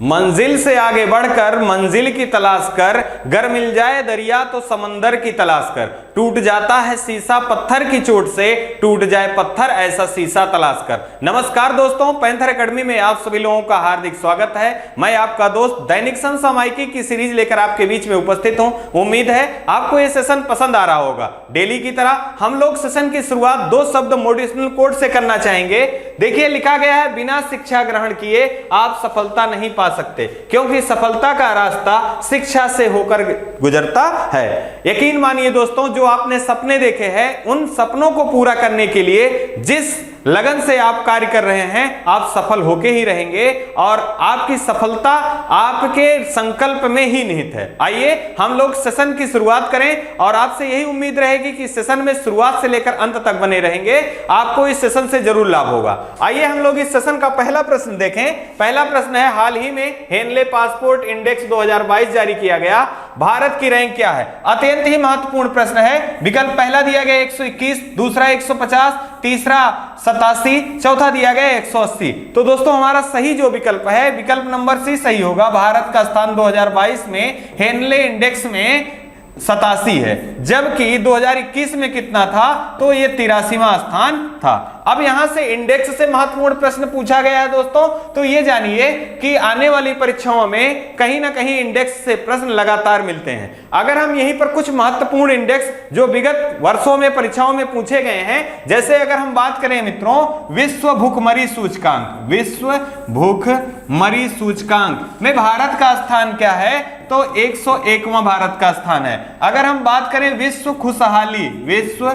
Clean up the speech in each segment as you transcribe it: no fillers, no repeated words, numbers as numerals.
मंजिल से आगे बढ़कर मंजिल की तलाश कर, गर मिल जाए दरिया तो समंदर की तलाश कर, टूट जाता है शीशा पत्थर की चोट से, टूट जाए पत्थर ऐसा शीशा तलाश कर। नमस्कार दोस्तों, पैंथर एकेडमी में आप सभी लोगों का हार्दिक स्वागत है। मैं आपका दोस्त दैनिक समसामयिकी की सीरीज लेकर आपके बीच में उपस्थित हूं। उम्मीद है आपको ये सेशन पसंद आ रहा होगा। डेली की तरह हम लोग सेशन की शुरुआत 2 शब्द मोटिवेशनल कोट से करना चाहेंगे। देखिए, लिखा गया है, बिना शिक्षा ग्रहण किए आप सफलता नहीं पा सकते, क्योंकि सफलता का रास्ता शिक्षा से होकर गुजरता है। यकीन मानिए दोस्तों, जो आपने सपने देखे हैं, उन सपनों को पूरा करने के लिए जिस लगन से आप कार्य कर रहे हैं, आप सफल होके ही रहेंगे और आपकी सफलता आपके संकल्प में ही निहित है। आइए हम लोग सेशन की शुरुआत करें और आपसे यही उम्मीद रहेगी कि सेशन में शुरुआत से लेकर अंत तक बने रहेंगे। आपको इस सेशन से जरूर लाभ होगा। आइए हम लोग इस सेशन का पहला प्रश्न देखें। पहला प्रश्न है, हाल ही में हेनले पासपोर्ट इंडेक्स 2022 जारी किया गया, भारत की रैंक क्या है? अत्यंत ही महत्वपूर्ण प्रश्न है। विकल्प पहला दिया गया 121, दूसरा 150, तीसरा 87, चौथा दिया गया 180। तो दोस्तों हमारा सही जो विकल्प है, विकल्प नंबर सी सही होगा। भारत का स्थान 2022 में हेनले इंडेक्स में 87 है, जबकि 2021 में कितना था? तो ये 83वां स्थान था। अब यहां से इंडेक्स से महत्वपूर्ण प्रश्न पूछा गया है दोस्तों, तो ये जानिए कि आने वाली परीक्षाओं में कहीं ना कहीं इंडेक्स से प्रश्न लगातार मिलते हैं। अगर हम यहीं पर कुछ महत्वपूर्ण इंडेक्स जो विगत वर्षों में परीक्षाओं में पूछे गए हैं, जैसे अगर हम बात करें मित्रों, विश्व भूखमरी सूचकांक, विश्व भूखमरी सूचकांक में भारत का स्थान क्या है? तो 101वां भारत का स्थान है। अगर हम बात करें विश्व खुशहाली, विश्व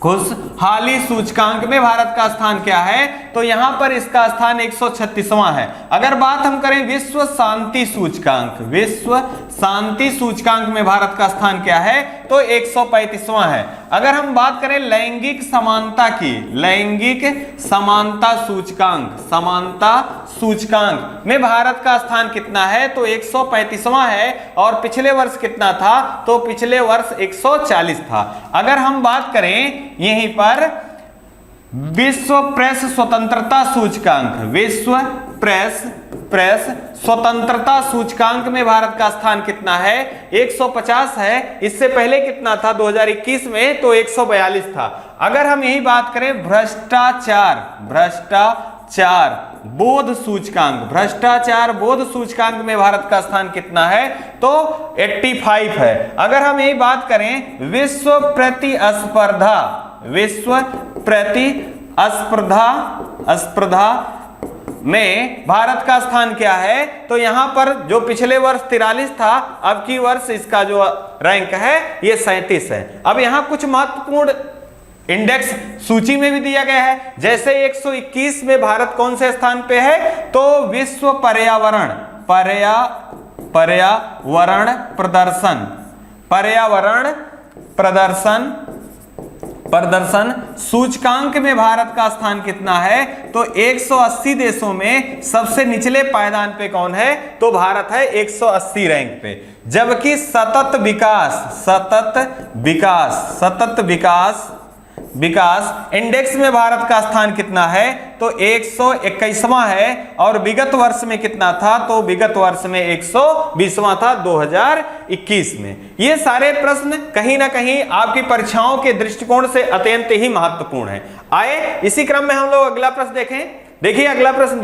खुशहाली सूचकांक में भारत का स्थान क्या है? तो यहां पर इसका स्थान 136वां है। अगर बात हम करें विश्व शांति सूचकांक, विश्व शांति सूचकांक में भारत का स्थान क्या है? तो 135वां है। अगर हम बात करें लैंगिक समानता की, लैंगिक समानता सूचकांक, समानता सूचकांक में भारत का स्थान कितना है? तो 135वां है। और पिछले वर्ष कितना था? तो पिछले वर्ष 140 था। अगर हम बात करें यहीं पर विश्व प्रेस स्वतंत्रता सूचकांक, विश्व प्रेस स्वतंत्रता सूचकांक में भारत का स्थान कितना है? 150 है। इससे पहले कितना था? 2021 में तो 142 था। अगर हम यही बात करें भ्रष्टाचार बोध सूचकांक, भ्रष्टाचार बोध सूचकांक में भारत का स्थान कितना है? तो 85 है। अगर हम यही बात करें विश्व प्रतिस्पर्धा, विश्व प्रतिस्पर्धा में भारत का स्थान क्या है? तो यहां पर जो पिछले वर्ष 43 था, अब की वर्ष इसका जो रैंक है ये 37 है। अब यहां कुछ महत्वपूर्ण इंडेक्स सूची में भी दिया गया है। जैसे 121 में भारत कौन से स्थान पे है? तो विश्व पर्यावरण प्रदर्शन सूचकांक में भारत का स्थान कितना है? तो 180 देशों में सबसे निचले पायदान पे कौन है? तो भारत है 180 रैंक पे। जबकि सतत विकास इंडेक्स में भारत का स्थान कितना है? तो 121वां है। और विगत वर्ष में कितना था? तो विगत वर्ष में 120वां था 2021 में। ये सारे प्रश्न कहीं ना कहीं आपकी परीक्षाओं के दृष्टिकोण से अत्यंत ही महत्वपूर्ण है। आए इसी क्रम में हम लोग अगला प्रश्न देखें। देखिए अगला प्रश्न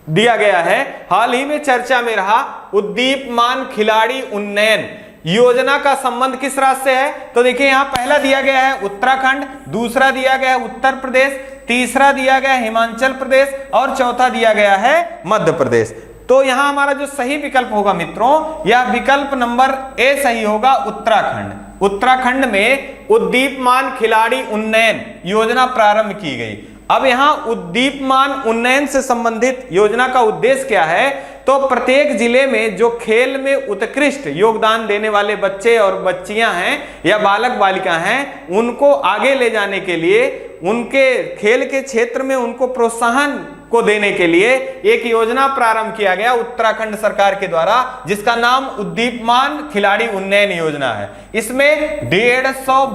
दिया गया है, हाल ही में चर्चा में रहा उद्दीपमान खिलाड़ी उन्नयन योजना का संबंध किस राज्य से है? तो देखिए यहां पहला दिया गया है उत्तराखंड, दूसरा दिया गया है उत्तर प्रदेश, तीसरा दिया गया है हिमाचल प्रदेश और चौथा दिया गया है मध्य प्रदेश। तो यहां हमारा जो सही विकल्प होगा मित्रों, यह विकल्प नंबर ए सही होगा, उत्तराखंड। उत्तराखंड में उद्दीपमान खिलाड़ी उन्नयन योजना प्रारंभ की गई। अब यहां उद्दीपमान उन्नयन से संबंधित योजना का उद्देश्य क्या है? तो प्रत्येक जिले में जो खेल में उत्कृष्ट योगदान देने वाले बच्चे और बच्चियां हैं या बालक बालिका हैं, उनको आगे ले जाने के लिए, उनके खेल के क्षेत्र में उनको प्रोत्साहन को देने के लिए एक योजना प्रारंभ किया गया उत्तराखंड सरकार के द्वारा, जिसका नाम उद्दीपमान खिलाड़ी उन्नयन योजना है। इसमें 150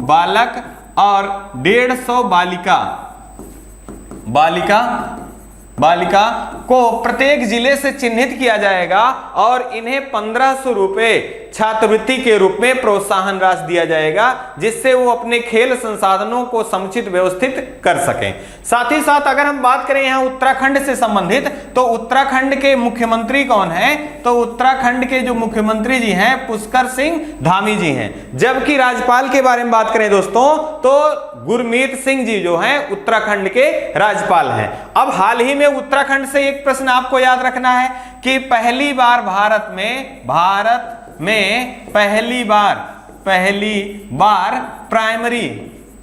बालक और 150 बालिका को प्रत्येक जिले से चिन्हित किया जाएगा और इन्हें 1500 रुपए छात्रवृत्ति के रूप में प्रोत्साहन राशि दिया जाएगा, जिससे वो अपने खेल संसाधनों को समुचित व्यवस्थित कर सकें। साथ ही साथ अगर हम बात करें यहाँ उत्तराखंड से संबंधित, तो उत्तराखंड के मुख्यमंत्री कौन हैं? तो उत्तराखंड के जो मुख्यमंत्री जी हैं पुष्कर सिंह धामी जी हैं। जबकि राज्यपाल के बारे में बात करें दोस्तों, तो गुरमीत सिंह जी जो हैं उत्तराखंड के राज्यपाल हैं। अब हाल ही में उत्तराखंड से एक प्रश्न आपको याद रखना है कि पहली बार भारत में पहली बार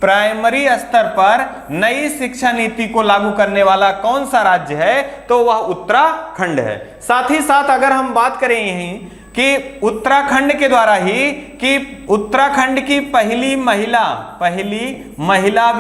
प्राइमरी स्तर पर नई शिक्षा नीति को लागू करने वाला कौन सा राज्य है? तो वह उत्तराखंड है। साथ ही साथ अगर हम बात करें यहीं कि उत्तराखंड के द्वारा ही कि उत्तराखंड की पहली महिला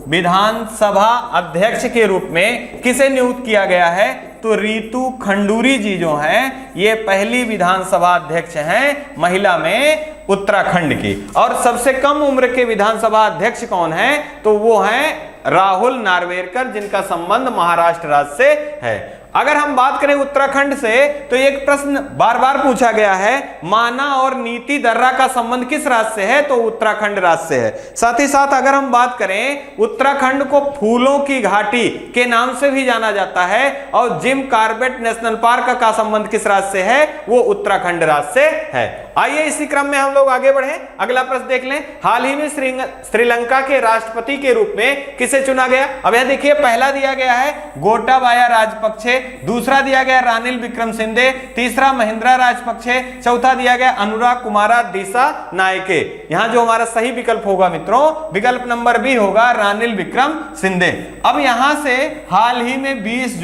विधानसभा अध्यक्ष के रूप में किसे नियुक्त किया गया है? तो रीतू खंडूरी जी जो हैं ये पहली विधानसभा अध्यक्ष हैं महिला में उत्तराखंड की। और सबसे कम उम्र के विधानसभा अध्यक्ष कौन हैं? तो वो हैं राहुल नार्वेकर, जिनका संबंध महाराष्ट्र राज्य से है। अगर हम बात करें उत्तराखंड से, तो एक प्रश्न बार बार पूछा गया है, माना और नीति दर्रा का संबंध किस राज्य से है? तो उत्तराखंड राज्य से है। साथ ही साथ अगर हम बात करें, उत्तराखंड को फूलों की घाटी के नाम से भी जाना जाता है और जिम कॉर्बेट नेशनल पार्क का संबंध किस राज्य से है? वो उत्तराखंड राज्य से है। आइए इसी क्रम में हम लोग आगे बढ़े, अगला प्रश्न देख लें। हाल ही में श्रीलंका के राष्ट्रपति के रूप में किसे चुना गया? अब यह देखिए, पहला दिया गया है गोटाबाया राजपक्षे, दूसरा दिया गया रानिल विक्रमसिंघे, तीसरा महिंद्रा राजपक्षे, चौथा दिया गया अनुराग कुमारा दिसा नायके। यहां जो हमारा सही विकल्प होगा मित्रों, विकल्प नंबर बी होगा रानिल विक्रमसिंघे। अब यहां से हाल ही में 20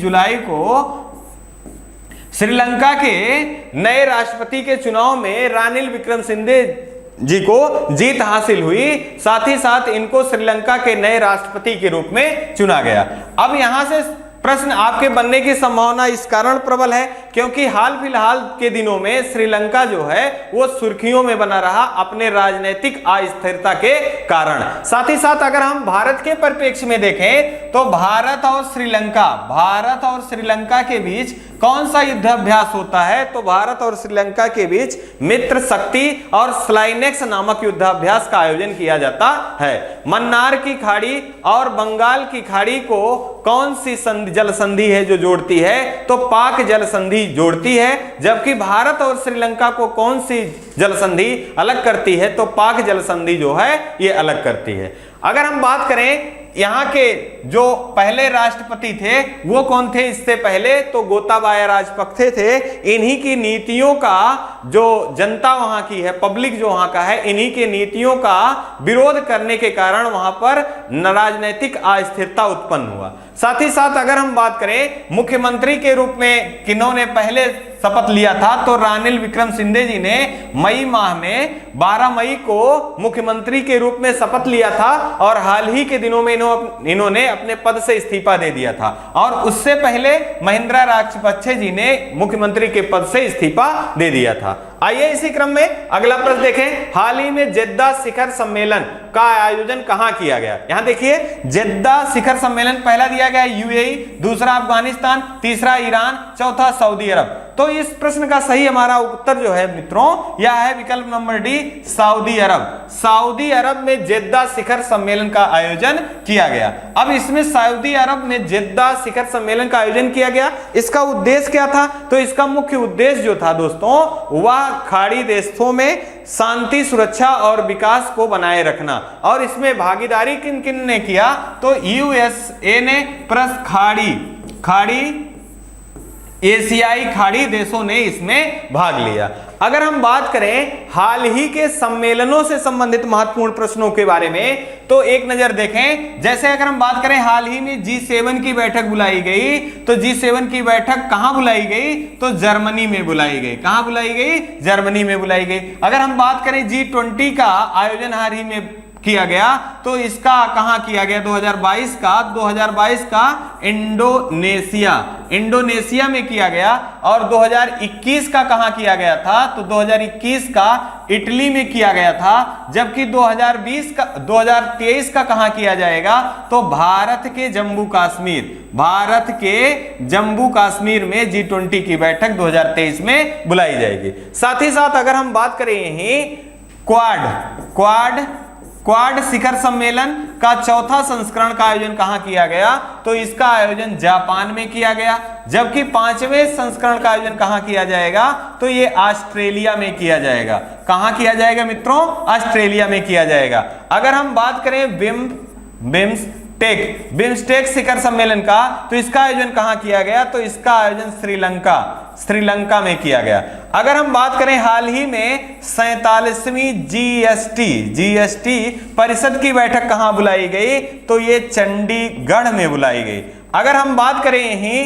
जुलाई को श्रीलंका के नए राष्ट्रपति के चुनाव में रानिल विक्रमसिंघे जी को जीत हासिल हुई। साथ ही साथ इनको श्रीलंका के नए राष्ट्रपति के रूप में चुना गया। अब यहां से प्रश्न आपके बनने की संभावना इस कारण प्रबल है क्योंकि हाल फिलहाल के दिनों में श्रीलंका जो है वो सुर्खियों में बना रहा अपने राजनीतिक अस्थिरता के कारण। साथ ही साथ अगर हम भारत के परिप्रेक्ष्य में देखें तो भारत और श्रीलंका के बीच कौन सा युद्धाभ्यास होता है? तो भारत और श्रीलंका के बीच मित्र शक्ति और स्लाइनेक्स नामक युद्धाभ्यास का आयोजन किया जाता है। मन्नार की खाड़ी और बंगाल की खाड़ी को कौन सी जल संधि है जो जोड़ती है? तो पाक जल संधि जोड़ती है। जबकि भारत और श्रीलंका को कौन सी जल संधि अलग करती है? तो पाक जल संधि जो है ये अलग करती है। अगर हम बात करें यहाँ के जो पहले राष्ट्रपति थे वो कौन थे इससे पहले? तो गोताबाया राजपक्षे थे। इन्हीं की नीतियों का जो जनता वहां की है, पब्लिक जो वहां का है, इन्हीं के नीतियों का विरोध करने के कारण वहां पर राजनीतिक अस्थिरता उत्पन्न हुआ। साथ ही साथ अगर हम बात करें मुख्यमंत्री के रूप में किन्होंने पहले शपथ लिया था? तो रानिल विक्रमसिंघे जी ने मई माह में 12 मई को मुख्यमंत्री के रूप में शपथ लिया था और हाल ही के दिनों में इन्होंने अपने पद से इस्तीफा दे दिया था। और उससे पहले महिंद्रा राजपक्षे जी ने मुख्यमंत्री के पद से इस्तीफा दे दिया था। आइए इसी क्रम में अगला प्रश्न देखें। हाल ही में जेद्दा शिखर सम्मेलन का आयोजन कहां किया गया? यहां देखिए, जेद्दा शिखर सम्मेलन पहला दिया गया यूएई, दूसरा अफगानिस्तान, तीसरा ईरान, चौथा सऊदी अरब। तो इस प्रश्न का सही हमारा उत्तर जो है मित्रों यह है विकल्प नंबर डी, सऊदी अरब। सऊदी अरब में जेद्दा शिखर सम्मेलन का आयोजन किया गया। अब इसमें सऊदी अरब में जेद्दा शिखर सम्मेलन का आयोजन किया गया, इसका उद्देश्य क्या था? तो इसका मुख्य उद्देश्य जो था दोस्तों वह खाड़ी देशों में शांति, सुरक्षा और विकास को बनाए रखना। और इसमें भागीदारी किन किन ने किया? तो यूएसए ने प्लस खाड़ी एशियाई खाड़ी देशों ने इसमें भाग लिया। अगर हम बात करें हाल ही के सम्मेलनों से संबंधित महत्वपूर्ण प्रश्नों के बारे में तो एक नजर देखें। जैसे अगर हम बात करें हाल ही में G7 की बैठक बुलाई गई, तो G7 की बैठक कहां बुलाई गई? तो जर्मनी में बुलाई गई। कहां बुलाई गई? जर्मनी में बुलाई गई। अगर हम बात करें G20 का आयोजन हाल ही में किया गया, तो इसका कहां किया गया 2022 का इंडोनेशिया में किया गया। और 2021 का कहां किया गया था, तो 2021 का इटली में किया गया था। जबकि 2023 का कहां किया जाएगा, तो भारत के जम्मू कश्मीर में G20 की बैठक 2023 में बुलाई जाएगी। साथ ही साथ अगर हम बात करें यहीं क्वाड शिखर सम्मेलन का चौथा संस्करण का आयोजन कहां किया गया, तो इसका आयोजन जापान में किया गया। जबकि 5वें संस्करण का आयोजन कहां किया जाएगा, तो ये ऑस्ट्रेलिया में किया जाएगा। कहां किया जाएगा मित्रों, ऑस्ट्रेलिया में किया जाएगा। अगर हम बात करें बिम्स्टेक शिखर सम्मेलन का, तो इसका आयोजन कहां किया गया, तो इसका आयोजन श्रीलंका में किया गया। अगर हम बात करें हाल ही में 47वीं जीएसटी परिषद की बैठक कहां बुलाई गई, तो ये चंडीगढ़ में बुलाई गई। अगर हम बात करें यहीं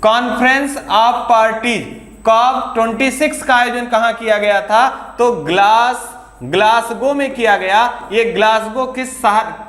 कॉन्फ्रेंस ऑफ पार्टीज COP26 का आयोजन कहां किया गया था, तो ग्लासगो में किया गया। ये ग्लासगो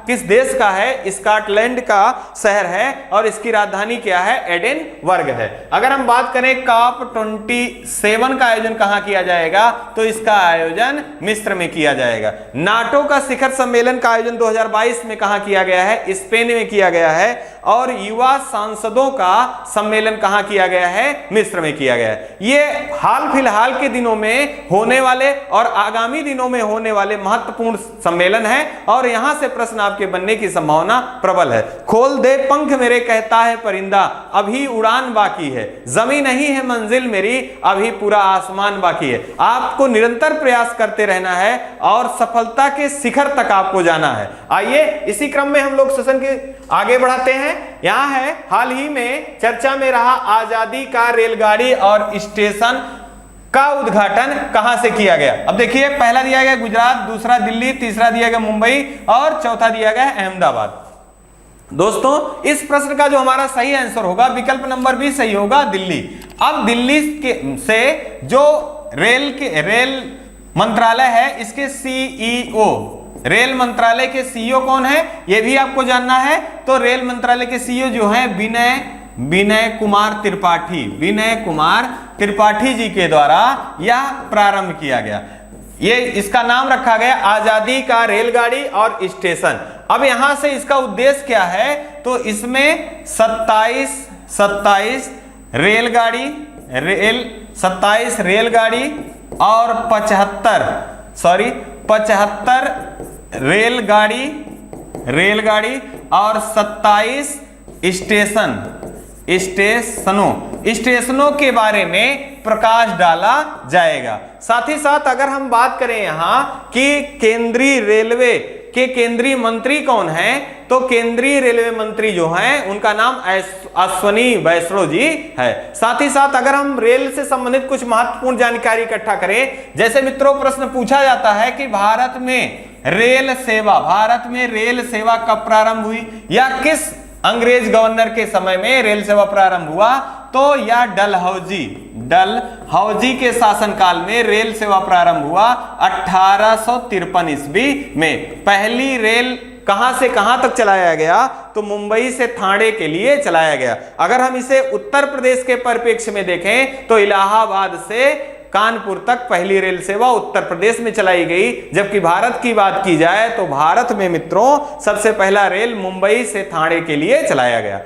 किस देश का है, स्कॉटलैंड का शहर है और इसकी राजधानी क्या है, एडिनबर्ग है। अगर हम बात करें COP27 का आयोजन कहां किया जाएगा, तो इसका आयोजन मिस्र में किया जाएगा। नाटो का शिखर सम्मेलन का आयोजन 2022 में कहां किया गया है, स्पेन में किया गया है। और युवा सांसदों का सम्मेलन कहां किया गया है, मिस्र में किया गया है। ये हाल फिलहाल के दिनों में होने वाले और आगामी दिनों में होने वाले महत्वपूर्ण सम्मेलन है और यहां से प्रश्न आपके बनने की संभावना प्रबल है। खोल दे पंख मेरे कहता है परिंदा, अभी उड़ान बाकी है, जमीन नहीं है मंजिल मेरी, अभी पूरा आसमान बाकी है। आपको निरंतर प्रयास करते रहना है और सफलता के शिखर तक आपको जाना है। आइए इसी क्रम में हम लोग सेशन के आगे बढ़ाते हैं। यहां है हाल ही में चर्चा में रहा आजादी का रेलगाड़ी और स्टेशन का उद्घाटन कहां से किया गया। अब देखिए, पहला दिया गया गुजरात, दूसरा दिल्ली, तीसरा दिया गया मुंबई और चौथा दिया गया अहमदाबाद। दोस्तों, इस प्रश्न का जो हमारा सही आंसर होगा, विकल्प नंबर बी सही होगा, दिल्ली। अब दिल्ली से जो रेल मंत्रालय है, इसके रेल मंत्रालय के सीईओ कौन है, यह भी आपको जानना है। तो रेल मंत्रालय के सीईओ जो है विनय कुमार त्रिपाठी जी के द्वारा यह प्रारंभ किया गया। ये इसका नाम रखा गया आजादी का रेलगाड़ी और स्टेशन। अब यहां से इसका उद्देश्य क्या है, तो इसमें 27 रेलगाड़ी और 75 रेलगाड़ी और 27 स्टेशनों के बारे में प्रकाश डाला जाएगा। साथ ही साथ अगर हम बात करें यहां कि केंद्रीय रेलवे के केंद्रीय मंत्री कौन हैं, तो केंद्रीय रेलवे मंत्री जो हैं उनका नाम अश्वनी वैष्णव जी है। साथ ही साथ अगर हम रेल से संबंधित कुछ महत्वपूर्ण जानकारी इकट्ठा करें, जैसे मित्रों प्रश्न पूछा जाता है कि भारत में रेल सेवा कब प्रारंभ हुई या किस अंग्रेज गवर्नर के समय में रेल सेवा प्रारंभ हुआ, तो या डलहौजी के शासनकाल में रेल सेवा प्रारंभ हुआ 1853 ईस्वी में। पहली रेल कहां से कहां तक चलाया गया, तो मुंबई से ठाणे के लिए चलाया गया। अगर हम इसे उत्तर प्रदेश के परिप्रेक्ष्य में देखें, तो इलाहाबाद से कानपुर तक पहली रेल सेवा उत्तर प्रदेश में चलाई गई। जबकि भारत की बात की जाए तो भारत में मित्रों सबसे पहला रेल मुंबई से ठाणे के लिए चलाया गया।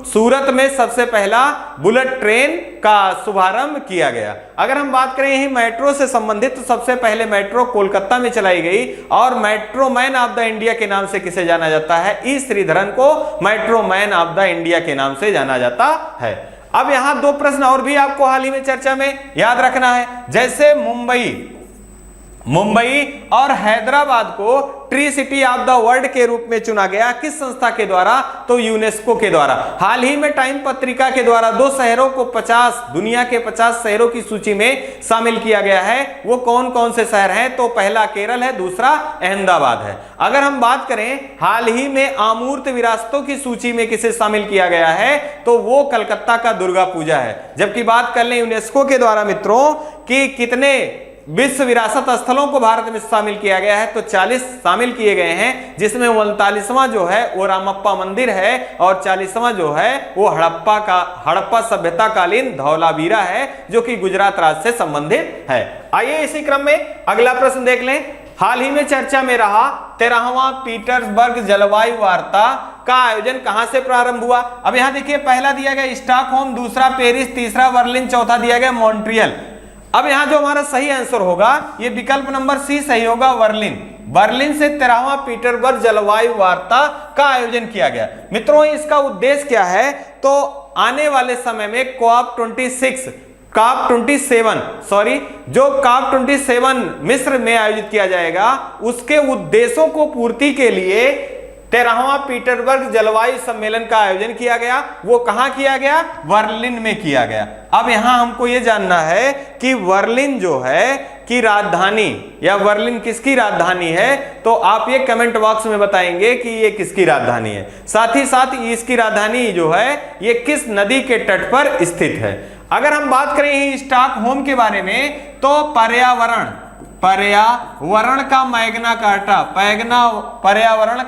सूरत में सबसे पहला बुलेट ट्रेन का शुभारंभ किया गया। अगर हम बात करें यही मेट्रो से संबंधित, तो सबसे पहले मेट्रो कोलकाता में चलाई गई और metro man of the India के नाम से किसे जाना जाता है, ई श्रीधरन को metro man of the India के नाम से जाना जाता है। अब यहां दो प्रश्न और भी आपको हाल ही में चर्चा में याद रखना है। जैसे मुंबई और हैदराबाद को tree city of the world के रूप में चुना गया, किस संस्था के द्वारा, तो यूनेस्को के द्वारा। हाल ही में टाइम पत्रिका के द्वारा दो शहरों को दुनिया के 50 शहरों की सूची में शामिल किया गया है। वो कौन कौन से शहर हैं, तो पहला केरल है, दूसरा अहमदाबाद है। अगर हम बात करें हाल ही में अमूर्त विरासतों की सूची में किसे शामिल किया गया है, तो वो कलकत्ता का दुर्गा पूजा है। जबकि बात कर लें यूनेस्को के द्वारा मित्रों कि कितने विश्व विरासत स्थलों को भारत में शामिल किया गया है, तो 40 शामिल किए गए हैं, जिसमें 39वां जो है वो रामप्पा मंदिर है और 40वां जो है वो हड़प्पा सभ्यता कालीन धौलावीरा है, जो कि गुजरात राज्य से संबंधित है। आइए इसी क्रम में अगला प्रश्न देख लें। हाल ही में चर्चा में रहा 13वां पीटर्सबर्ग जलवायु वार्ता का आयोजन कहां से प्रारंभ हुआ? अब यहां देखिए, पहला दिया गया स्टॉकहोम, दूसरा पेरिस, तीसरा बर्लिन, चौथा दिया गया मॉन्ट्रियल। अब यहां जो हमारा सही आंसर होगा ये विकल्प नंबर सी सही होगा, बर्लिन। बर्लिन से 13वां पीटर्सबर्ग जलवायु वार्ता का आयोजन किया गया। मित्रों, इसका उद्देश्य क्या है? तो आने वाले समय में कॉप 27 जो कॉप 27 मिस्र में आयोजित किया जाएगा, उसके उद्देश्यों को पूर्ति के लिए 13वां पीटर्सबर्ग जलवायु सम्मेलन का आयोजन किया गया। वो कहां किया गया? बर्लिन में किया गया। अब यहां हमको ये जानना है कि बर्लिन जो है की राजधानी, या बर्लिन किसकी राजधानी है, तो आप ये कमेंट बॉक्स में बताएंगे कि ये किसकी राजधानी है। साथ ही साथ इसकी राजधानी जो है ये किस नदी के तट पर स्थित है। अगर हम बात करें स्टॉकहोम के बारे में, तो पर्यावरण का मैग्ना कार्टा, पर्यावरण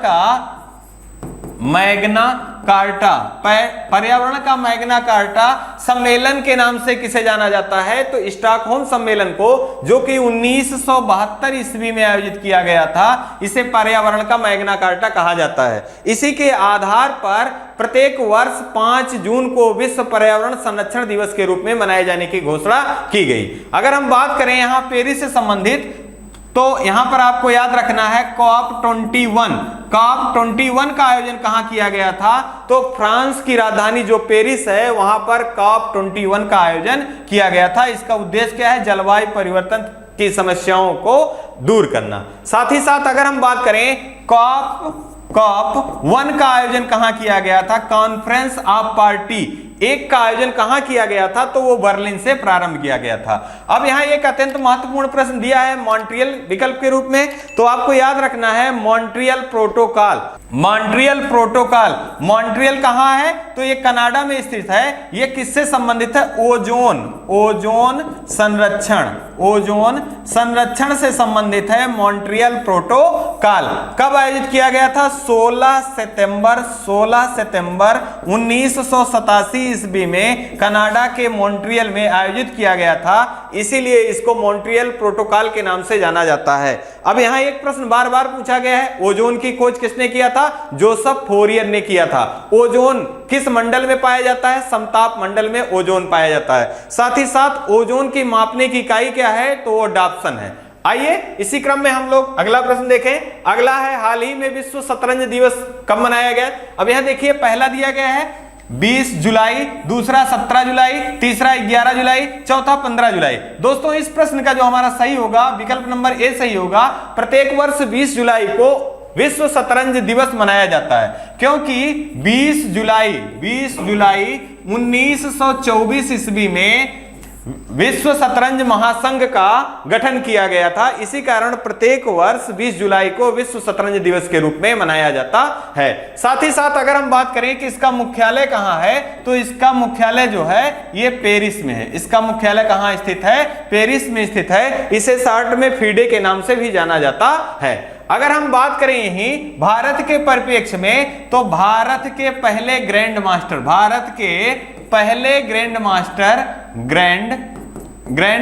का मैग्ना कार्टा सम्मेलन के नाम से किसे जाना जाता है? तो स्टॉकहोम सम्मेलन को, जो कि 1972 ईस्वी में आयोजित किया गया था, इसे पर्यावरण का मैग्ना कार्टा कहा जाता है। इसी के आधार पर प्रत्येक वर्ष 5 जून को विश्व पर्यावरण संरक्षण दिवस के रूप में मनाए जाने की घोषणा की गई। अगर हम बात करें यहां पेरिस से संबंधित, तो यहां पर आपको याद रखना है कॉप 21 का आयोजन कहां किया गया था? तो फ्रांस की राजधानी जो पेरिस है वहां पर कॉप 21 का आयोजन किया गया था। इसका उद्देश्य क्या है? जलवायु परिवर्तन की समस्याओं को दूर करना। साथ ही साथ अगर हम बात करें कॉप 1 का आयोजन कहां किया गया था? कॉन्फ्रेंस ऑफ पार्टी 1 का आयोजन कहां किया गया था? तो वो बर्लिन से प्रारंभ किया गया था। अब यहां एक अत्यंत महत्वपूर्ण प्रश्न दिया है मॉन्ट्रियल विकल्प के रूप में, तो आपको याद रखना है मॉन्ट्रियल प्रोटोकॉल। मॉन्ट्रियल कहां है? तो ये कनाडा में स्थित है। ये किससे संबंधित है? ओजोन संरक्षण से संबंधित है मॉन्ट्रियल प्रोटोकॉल। कब आयोजित किया गया था? 16 सितंबर 1987 ईस्वी में कनाडा के मॉन्ट्रियल में आयोजित किया गया था। इसीलिए इसको मॉन्ट्रियल प्रोटोकॉल के नाम से जाना जाता है। अब यहां एक प्रश्न बार बार पूछा गया है, ओजोन की खोज किसने किया था? जोसेफ फोरियर ने किया था। ओजोन किस मंडल में पाया जाता है? समताप मंडल में ओजोन पाया जाता है। साथ ही साथ ओजोन की मापने की इकाई क्या है? तो वो डाप्सन है। आइए इसी क्रम में हम लोग अगला प्रश्न देखें। अगला है, हाल ही में विश्व शतरंज दिवस कब मनाया गया? अब यहां देखिए, पहला दिया गया है 20 जुलाई, दूसरा 17 जुलाई, तीसरा 11 जुलाई, चौथा 15 जुलाई। दोस्तों, इस प्रश्न का जो हमारा सही होगा विकल्प नंबर ए सही होगा। प्रत्येक वर्ष 20 जुलाई को विश्व शतरंज दिवस मनाया जाता है, क्योंकि 20 जुलाई 1924 ईस्वी में विश्व शतरंज महासंघ का गठन किया गया था। इसी कारण प्रत्येक वर्ष 20 जुलाई को विश्व शतरंज दिवस के रूप में मनाया जाता है। साथ ही साथ अगर हम बात करें कि इसका मुख्यालय कहां है, तो इसका मुख्यालय जो है ये पेरिस में है। इसका मुख्यालय कहां स्थित है? पेरिस में स्थित है। इसे शॉर्ट में फीडे के नाम से भी जाना जाता है। अगर हम बात करें यही भारत के परिप्रेक्ष्य में, तो भारत के पहले ग्रैंड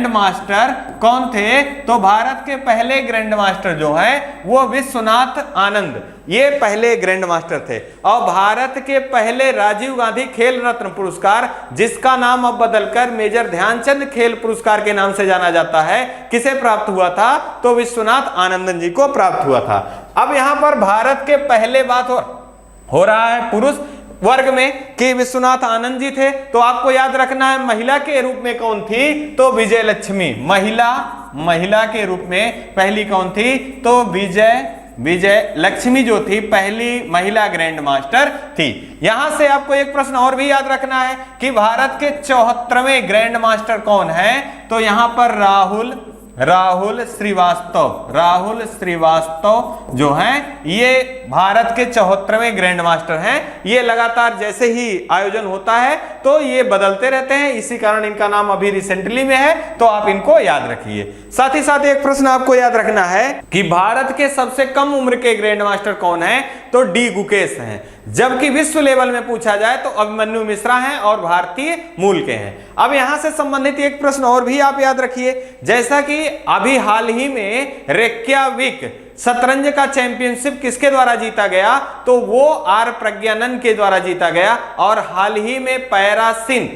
मास्टर कौन थे? तो भारत के पहले ग्रैंड मास्टर जो है वो विश्वनाथ आनंद, ये पहले ग्रैंड मास्टर थे। और भारत के पहले राजीव गांधी खेल रत्न पुरस्कार, जिसका नाम अब बदलकर मेजर ध्यानचंद खेल पुरस्कार के नाम से जाना जाता है, किसे प्राप्त हुआ था? तो विश्वनाथ आनंदन जी को प्राप्त हुआ था। अब यहां पर भारत के पहले बात हो रहा है पुरुष वर्ग में कि विश्वनाथ आनंद जी थे, तो आपको याद रखना है महिला के रूप में कौन थी? तो विजय लक्ष्मी। महिला के रूप में पहली कौन थी? तो विजय लक्ष्मी जो थी पहली महिला ग्रैंड मास्टर थी। यहां से आपको एक प्रश्न और भी याद रखना है कि भारत के 74वें ग्रैंड मास्टर कौन है? तो यहां पर राहुल श्रीवास्तव। राहुल श्रीवास्तव जो हैं ये भारत के 74वें ग्रैंड मास्टर हैं। ये लगातार जैसे ही आयोजन होता है तो ये बदलते रहते हैं, इसी कारण इनका नाम अभी रिसेंटली में है, तो आप इनको याद रखिए। साथ ही साथ एक प्रश्न आपको याद रखना है कि भारत के सबसे कम उम्र के ग्रैंड मास्टर कौन है, तो डी गुकेश हैं। जबकि विश्व लेवल में पूछा जाए तो अभिमन्यु मिश्रा हैं और भारतीय मूल के हैं। अब यहां से संबंधित एक प्रश्न और भी आप याद रखिए, जैसा कि अभी हाल ही में रेक्याविक शतरंज का चैंपियनशिप किसके द्वारा जीता गया, तो वो आर प्रज्ञानंद के द्वारा जीता गया। और हाल ही में पैरासिन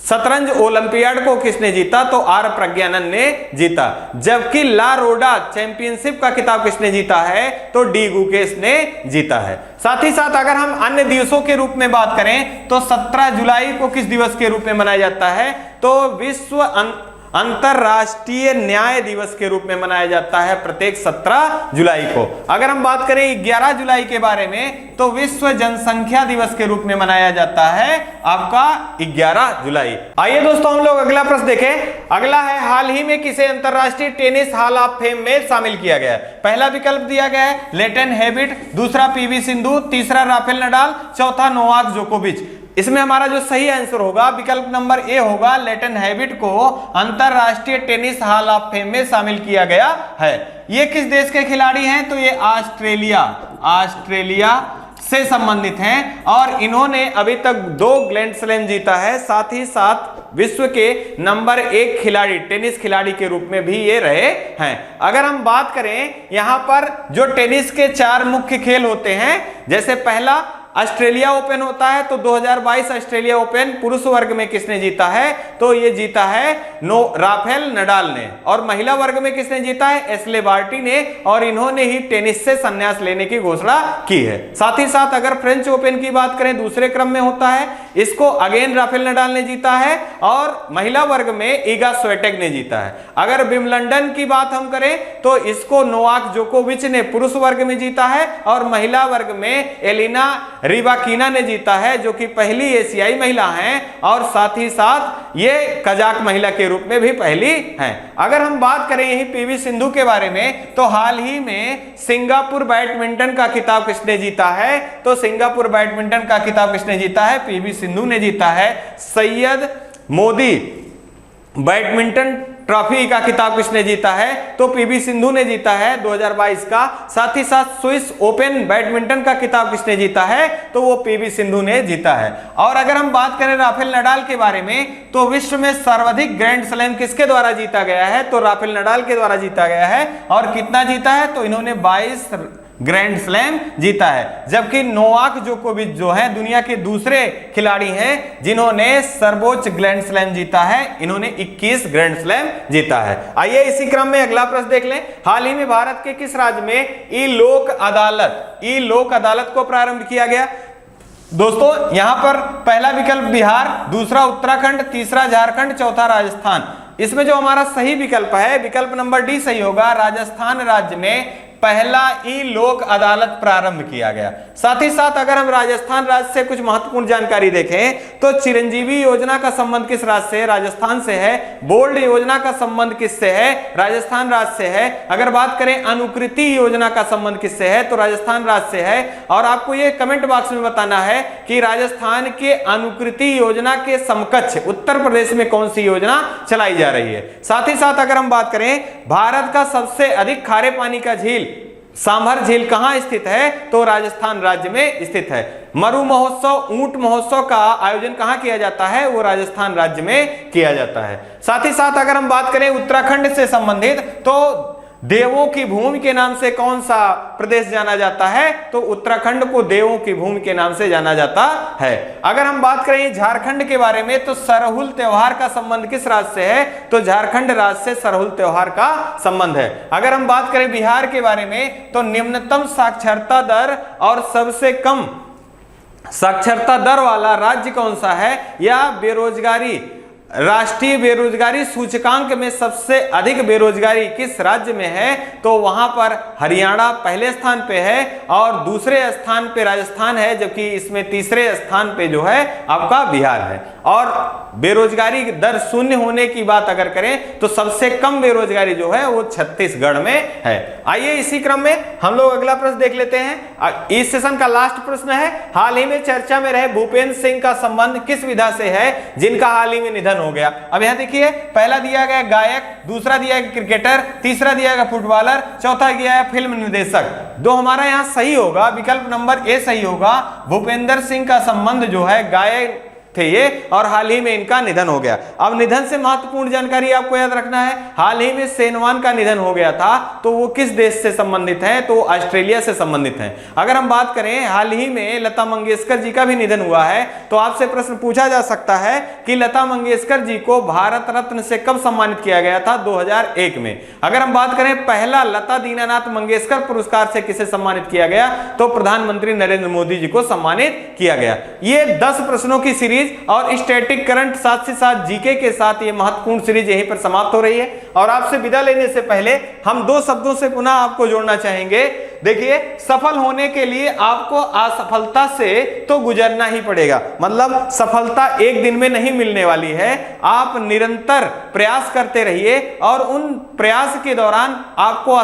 शतरंज ओलंपियाड को किसने जीता, तो आर प्रज्ञानंद ने जीता। जबकि ला रोडा चैंपियनशिप का खिताब किसने जीता है, तो डी गुकेश ने जीता है। साथ ही साथ अगर हम अन्य दिवसों के रूप में बात करें तो 17 जुलाई को किस दिवस के रूप में मनाया जाता है, तो विश्व अंतरराष्ट्रीय न्याय दिवस के रूप में मनाया जाता है प्रत्येक 17 जुलाई को। अगर हम बात करें 11 जुलाई के बारे में तो विश्व जनसंख्या दिवस के रूप में मनाया जाता है आपका 11 जुलाई। आइए दोस्तों हम लोग अगला प्रश्न देखें। अगला है हाल ही में किसे अंतरराष्ट्रीय टेनिस हॉल ऑफ फेम में शामिल किया गया है। पहला विकल्प दिया गया है लेटन हेविट, दूसरा पीवी सिंधु, तीसरा राफेल नडाल, चौथा नोवाक जोकोविच। इसमें हमारा जो सही आंसर होगा विकल्प नंबर ए होगा, लेटन हेविट को अंतरराष्ट्रीय टेनिस हॉल ऑफ फेम में शामिल किया गया है। ये किस देश के खिलाड़ी हैं, तो ये ऑस्ट्रेलिया से संबंधित हैं और इन्होंने अभी तक 2 ग्रैंड स्लैम जीता है। साथ ही साथ विश्व के नंबर 1 खिलाड़ी, टेनिस खिलाड़ी के रूप में भी ये रहे हैं। अगर हम बात करें यहाँ पर जो टेनिस के 4 मुख्य खेल होते हैं, जैसे पहला ऑस्ट्रेलिया ओपन होता है, तो 2022 ऑस्ट्रेलिया ओपन पुरुष वर्ग में किसने जीता है, तो ये जीता है राफेल नडाल ने। और महिला वर्ग में किसने जीता है, एश्ले बार्टी ने, और इन्होंने ही टेनिस से संन्यास लेने की घोषणा की है। साथ ही साथ अगर फ्रेंच ओपन की बात करें दूसरे क्रम में होता है, इसको अगेन राफेल नडाल ने जीता है और महिला वर्ग में ईगा स्विएटेक ने जीता है। अगर विंबलडन की बात हम करें तो इसको नोवाक जोकोविच ने पुरुष वर्ग में जीता है और महिला वर्ग में एलिना रिबाकिना ने जीता है, जो कि पहली एशियाई महिला हैं और साथ ही साथ ये कजाक महिला के रूप में भी पहली हैं। अगर हम बात करें यही पीवी सिंधु के बारे में तो हाल ही में सिंगापुर बैडमिंटन का खिताब किसने जीता है, तो सिंगापुर बैडमिंटन का खिताब किसने जीता है, पीवी सिंधु ने जीता है। सैयद मोदी बैडमिंटन ट्रॉफी का खिताब किसने जीता है, तो पीवी सिंधु ने जीता है 2022 का। साथ ही साथ स्विस ओपन बैडमिंटन का खिताब किसने जीता है, तो वो पीवी सिंधु ने जीता है। और अगर हम बात करें राफेल नडाल के बारे में तो विश्व में सर्वाधिक ग्रैंड स्लैम किसके द्वारा जीता गया है, तो राफेल नडाल के द्वारा जीता गया है। और कितना जीता है, तो इन्होंने 22 ग्रैंड स्लैम जीता है। जबकि नोवाक जोकोविच जो है दुनिया के दूसरे खिलाड़ी हैं जिन्होंने सर्वोच्च ग्रैंड स्लैम जीता है, इन्होंने 21 ग्रैंड स्लैम जीता है। आइए इसी क्रम में अगला प्रश्न देख लें। हाल ही में भारत के किस राज्य में ई लोक अदालत को प्रारंभ किया गया। दोस्तों यहां पर पहला विकल्प बिहार, दूसरा उत्तराखंड, तीसरा झारखंड, चौथा राजस्थान। इसमें जो हमारा सही विकल्प है विकल्प नंबर डी सही होगा। राजस्थान राज्य में पहला ई लोक अदालत प्रारंभ किया गया। साथ ही साथ अगर हम राजस्थान राज्य से कुछ महत्वपूर्ण जानकारी देखें तो चिरंजीवी योजना का संबंध किस राज्य से है, राजस्थान से है। बोल्ड योजना का संबंध किससे है, राजस्थान राज्य से है। अगर बात करें अनुकृति योजना का संबंध किससे है, तो राजस्थान राज्य से है। और आपको ये कमेंट बॉक्स में बताना है कि राजस्थान के अनुकृति योजना के समकक्ष उत्तर प्रदेश में कौन सी योजना चलाई जा रही है। साथ ही साथ अगर हम बात करें भारत का सबसे अधिक खारे पानी का झील सांभर झील कहां स्थित है, तो राजस्थान राज्य में स्थित है। मरु महोत्सव, ऊंट महोत्सव का आयोजन कहां किया जाता है, वो राजस्थान राज्य में किया जाता है। साथ ही साथ अगर हम बात करें उत्तराखंड से संबंधित तो देवों की भूमि के नाम से कौन सा प्रदेश जाना जाता है, तो उत्तराखंड को देवों की भूमि के नाम से जाना जाता है। अगर हम बात करें झारखंड के बारे में तो सरहुल त्योहार का संबंध किस राज्य से है, तो झारखंड राज्य से सरहुल त्योहार का संबंध है। अगर हम बात करें बिहार के बारे में तो निम्नतम साक्षरता दर और सबसे कम साक्षरता दर वाला राज्य कौन सा है, या बेरोजगारी राष्ट्रीय बेरोजगारी सूचकांक में सबसे अधिक बेरोजगारी किस राज्य में है, तो वहां पर हरियाणा पहले स्थान पे है और दूसरे स्थान पे राजस्थान है, जबकि इसमें तीसरे स्थान पे जो है आपका बिहार है। और बेरोजगारी दर शून्य होने की बात अगर करें तो सबसे कम बेरोजगारी जो है वो छत्तीसगढ़ में है। आइए इसी क्रम में हम लोग अगला प्रश्न देख लेते हैं। इस सेशन का लास्ट प्रश्न है, हाल ही में चर्चा में रहे भूपेंद्र सिंह का संबंध किस विधा से है जिनका हाल ही में निधन हो गया। अब यहां देखिए, पहला दिया गया गायक, दूसरा दिया गया क्रिकेटर, तीसरा दिया गया फुटबॉलर, चौथा दिया है फिल्म निर्देशक। दो हमारा यहां सही होगा, विकल्प नंबर ए सही होगा। भूपेंद्र सिंह का संबंध जो है गायक थे ये और हाल ही में इनका निधन हो गया। अब निधन से महत्वपूर्ण जानकारी आपको याद रखना है, हाल ही में सेनवान का निधन हो गया था, तो वो किस देश से संबंधित है, तो ऑस्ट्रेलिया से संबंधित है। अगर हम बात करें हाल ही में लता मंगेशकर जी का भी निधन हुआ है, तो आपसे प्रश्न पूछा जा सकता है कि लता मंगेशकर जी को भारत रत्न से कब सम्मानित किया गया था, 2001 में। अगर हम बात करें पहला लता दीनानाथ मंगेशकर पुरस्कार से किसे सम्मानित किया गया, तो प्रधानमंत्री नरेंद्र मोदी जी को सम्मानित किया गया। ये 10 प्रश्नों की सीरीज और स्टैटिक करंट साथ से साथ जीके के साथ ये महत्वपूर्ण सीरीज यहीं पर समाप्त हो रही है। और आपसे विदा लेने से पहले हम 2 शब्दों से पुनः आपको जोड़ना चाहेंगे। देखिए, सफल होने के लिए आपको असफलता से तो गुजरना ही पड़ेगा, मतलब सफलता एक दिन में नहीं मिलने वाली है। आप निरंतर प्रयास करते रहिए और उन प्रयास के दौरान आपको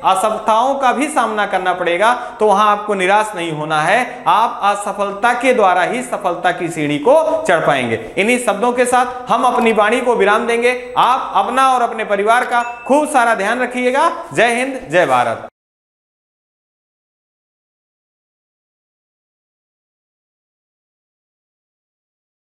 असफलताओं का भी सामना करना पड़ेगा, तो वहां आपको निराश नहीं होना है। आप असफलता के द्वारा ही सफलता की सीढ़ी को चढ़ पाएंगे। इन्हीं शब्दों के साथ हम अपनी वाणी को विराम देंगे। आप अपना और अपने परिवार का खूब सारा ध्यान रखिएगा। जय हिंद, जय भारत।